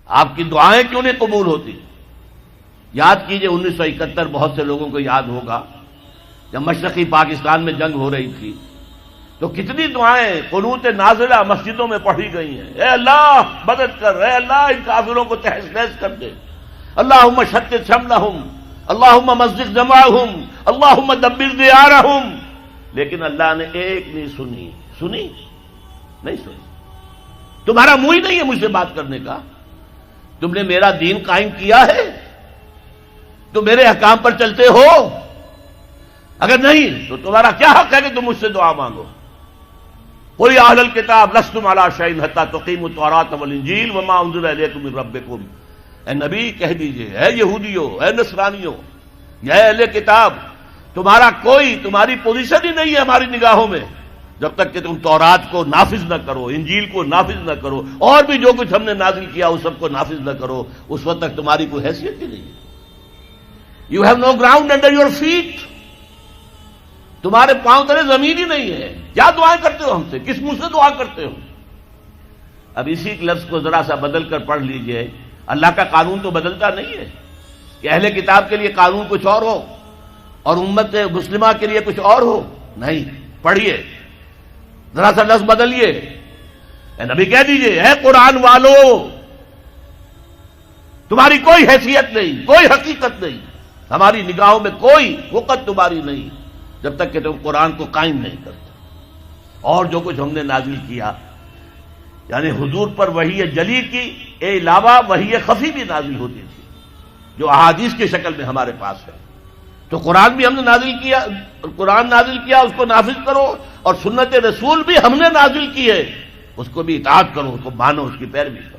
آپ کی دعائیں کیوں نہیں قبول ہوتی؟ یاد کیجئے 1971 بہت سے لوگوں کو یاد ہوگا جب مشرقی پاکستان میں جنگ ہو رہی تھی تو کتنی دعائیں قنوت نازلہ مسجدوں میں پڑھی گئی ہیں. اے اللہ مدد کر، اے اللہ ان کافروں کو تہس نہس کر دے، اللہم شتت شملہم، اللہم مزق جمعہم، اللہم دبر دیارہم. لیکن اللہ نے ایک نہیں سنی نہیں سنی. تمہارا منہ ہی نہیں ہے مجھ سے بات کرنے کا. تم نے میرا دین قائم کیا ہے؟ تم میرے احکام پر چلتے ہو؟ اگر نہیں تو تمہارا کیا حق ہے کہ تم مجھ سے دعا مانگو؟ قل یا اہل الکتاب لستم علی شیء حتی تقیموا التوراۃ والانجیل وما انزل الیکم من ربکم. اے نبی کہہ دیجئے، اے یہودیوں، اے نصرانیوں، اے اہل کتاب، تمہاری پوزیشن ہی نہیں ہے ہماری نگاہوں میں جب تک کہ تم تورات کو نافذ نہ کرو، انجیل کو نافذ نہ کرو، اور بھی جو کچھ ہم نے نازل کیا اس سب کو نافذ نہ کرو. اس وقت تک تمہاری کوئی حیثیت ہی نہیں ہے. You have no ground under your feet. تمہارے پاؤں تلے زمین ہی نہیں ہے. کیا دعائیں کرتے ہو ہم سے؟ کس منہ سے دعا کرتے ہو؟ اب اسی لفظ کو ذرا سا بدل کر پڑھ لیجئے. اللہ کا قانون تو بدلتا نہیں ہے کہ اہل کتاب کے لیے قانون کچھ اور ہو اور امت مسلمہ کے لیے کچھ اور ہو. نہیں، پڑھیے، ذرا سا لفظ بدلیے. اے نبی کہہ دیجئے، اے قرآن والو، تمہاری کوئی حیثیت نہیں، کوئی حقیقت نہیں، ہماری نگاہوں میں کوئی وقت تمہاری نہیں جب تک کہ تم قرآن کو قائم نہیں کرتے. اور جو کچھ ہم نے نازل کیا، یعنی حضور پر وحی جلی کی علاوہ وحی خفی بھی نازل ہوتی تھی جو احادیث کی شکل میں ہمارے پاس ہے. تو قرآن بھی ہم نے نازل کیا، قرآن نازل کیا، اس کو نافذ کرو، اور سنت رسول بھی ہم نے نازل کی ہے، اس کو بھی اطاعت کرو، اس کو مانو، اس کی پیروی کرو.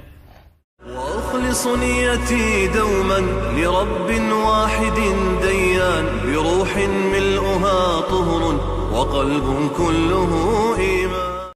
وأخلص نيتي دوما لرب واحد ديان بروح ملؤها طهر وقلب كله إيمان.